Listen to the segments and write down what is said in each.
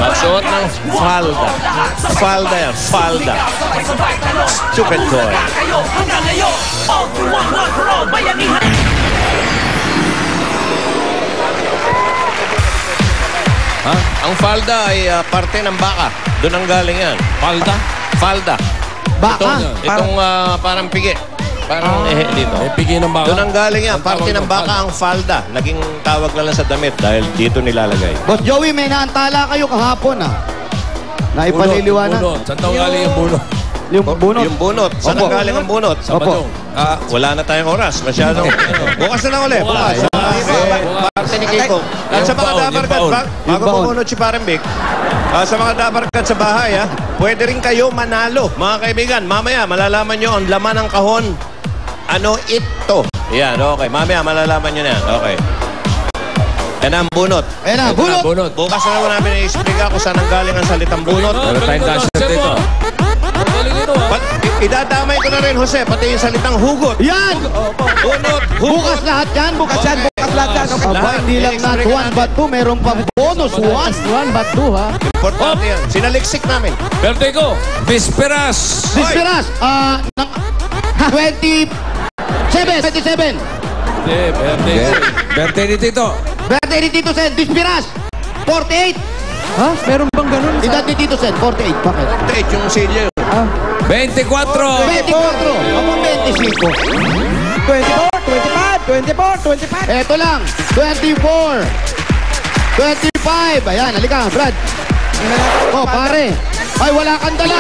Magsuot ng falda. Falda yan, falda. Stupid boy. Ha? Ang falda ay parte ng baka. Doon ang galing yan. Falda? Falda. Baka? Itong parang pigi. Parang dito. Pigi ng baka? Doon ang galing yan. Parte ng baka ang falda. Naging tawag na lang sa damit dahil dito nilalagay. Boss Joey, may naantala kayo kahapon Naipaliliwanag. Bunot. Saan daw galing yung bunot? Yung bunot. Yung bunot. Saan ang galing ang bunot? Sa Badong. Wala na tayong oras. Masyadong. Bukas na lang ulit. Bukas. Parte ni Kiko. At sa mga dabarkat, bago pumunod si Parang Vic, sa mga dabarkat sa bahay, pwede rin kayo manalo. Mga kaibigan, mamaya malalaman nyo ang laman ng kahon. Ano ito? Yan, okay. Mamaya malalaman nyo na yan. Okay. Yan ang bunot. Ayan na, bunot. Bukas na naman namin i-explica kung saan ang galing ang salitang bunot. Meron tayong dasher dito. Idadamay ko na rin, Jose, pati yung salitang hugot. Yan! Bunot, hugot. Bukas lahat yan, bukas lahat yan. Aba, hindi lang not 1 but 2, meron pang bonus 1 but 2, ha? Importante yan. Sinaliksik namin. Birthday ko, Bisperas. Bisperas, 27. Birthday ni Tito. Birthday ni Tito Sen, Bisperas, 48. Ha? Meron bang ganun? Edad ni Tito Sen, 48. Bakit? 48 yung silya. 24. 24. Ako 25. 24. Eto lang, 24. 25. Ayan, halika, Brad. Oh, pare. Ay, wala kang dala.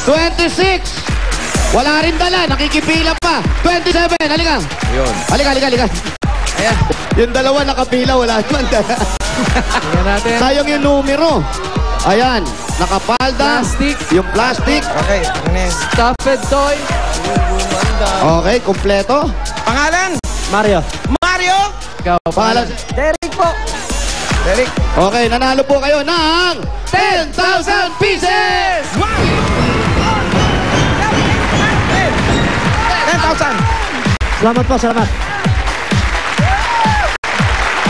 26. Wala rin dala, nakikipila pa. 27, halika. Yun. Halika. Ayan. Yung dalawa nakapila, wala naman dala. Tingnan natin. Sayang yung numero. Ayan, nakapalda. Plastic. Yung plastic. Okay, Stuffed toy. Okay, kompleto. pangalan? Mario. Mario? Ikaw. Pangalan. Derek po. Derek. Okay, nanalo po kayo ng 10,000 pieces! 10,000. Salamat po, salamat.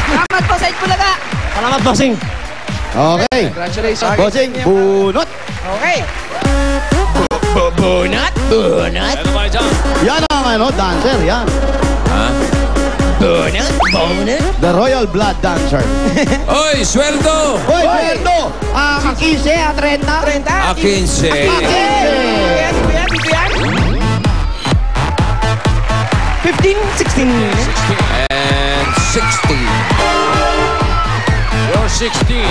Salamat po sa Itbulaga. Salamat, bossing. Okay. Congratulations. Bossing, bunot. Okay. Bunot. Ano ba dyan? Yan ang dancer, yan. Bunot. The Royal Blood Dancer. Oy, sweldo. Hoy, Berto! 15, 30? 15. Yan, dito yan. 15, 16. And 16. You're 16.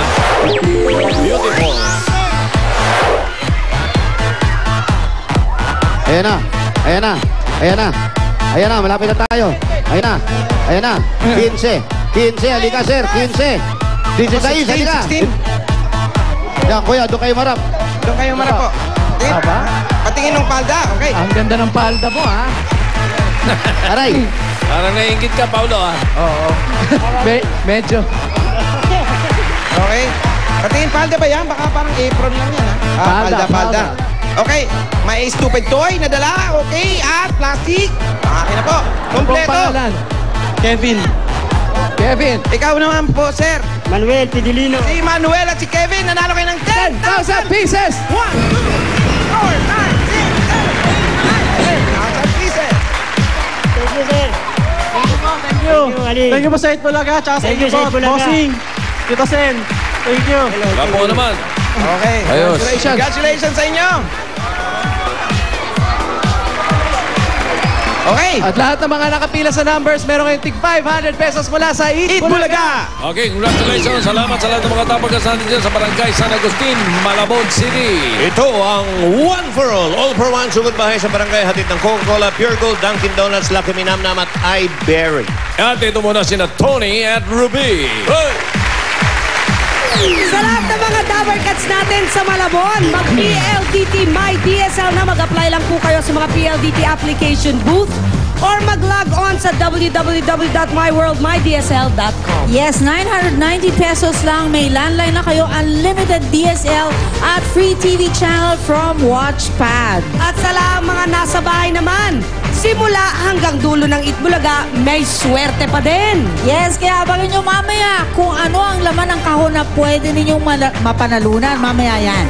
Beautiful. Ayan na, malapit na tayo. Ayan na. 15, halika sir, 15. 16, halika. 16. Yan, kuya, doon kayo marap. Doon kayo marap po. Aba? Patingin ng palda, okay. Ang ganda ng palda mo, ha? Aray. Parang naiingit ka, Paulo, ha? Oo. Medyo. Okay. Patingin palda ba yan? Baka parang apron lang yan, ha? Palda. Okay. May stupid toy na dala, okay. At plastic. Akin na po. Kompleto. Pangalan? Kevin. Ikaw naman po, sir. Manuel Pidilino. Si Manuel at si Kevin, nanalo kayo ng 10,000 pieces! 1, 2, 3, 4, 5, 6, 7, 8, 10,000 pieces. Thank you, sir. Thank you. Thank you po sa Itbulaga. Tsaka sa inyo po, bossing. Tito Sen. Thank you. Lapo naman. Okay. Ayos. Congratulations sa inyo. Okay. At lahat ng mga nakapila sa numbers, meron kayong tig 500 pesos mula sa Itbulaga. Okay, congratulations. Salamat sa lahat ng mga tapagas natin dyan sa Barangay San Agustin, Malabon City. Ito ang One for All for One, sugod bahay sa barangay, hatid ng Coca-Cola, Pure Gold, Dunkin Donuts, Lucky Minamnam at iBerry. At ito muna sina Tony at Ruby. Hey! Sa lahat ng mga Dabber Cats natin sa Malabon, mag-PLDT My DSL na. Mag-apply lang po kayo sa mga PLDT application booth or mag-log on sa www.myworldmydsl.com. Yes, 990 pesos lang. May landline na kayo, unlimited DSL at free TV channel from Watchpad. At sa mga nasa bahay naman, simula hanggang dulo ng Itbulaga, may swerte pa din. Yes, kaya abangan nyo mamaya kung ano ang laman ng kahon na pwede ninyong mapanalunan. Mamaya yan.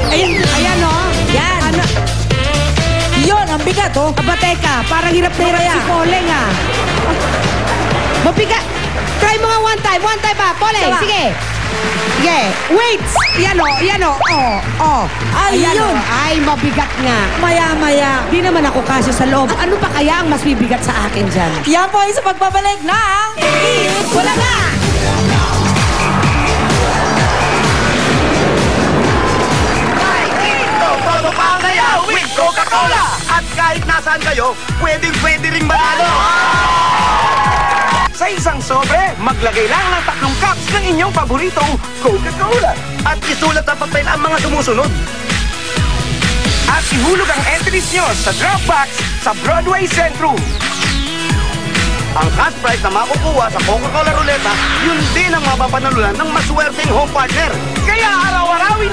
Ayan o. Yan. Ano? Yun, ang bigat oh. Aba, teka, parang hirap na hirap si Poleng ah. Mabigat. Try mo nga one time pa. Poleng, Tama. sige. Sige, wait. Yan o. Oh. Ay, Ayan, yun. o. Ay, mabigat nga. Maya-maya. Di naman ako kasya sa loob. Ano pa kaya ang mas bibigat sa akin dyan? Yan po ay sa pagbabalik ng Itbulaga! Todo pa ang kaya with Coca-Cola! At kahit nasaan kayo, pwede ring manalo! Sa isang sobre, maglagay lang ng 3 cups ng inyong paboritong Coca-Cola. At isulat ang papel ang mga sumusunod. At ihulog ang entries nyo sa drop box sa Broadway Centrum. Ang cash prize na makukuha sa Coca-Cola Ruleta, yun din ang mapapanalunan ng maswerteng home partner. Kaya araw-arawin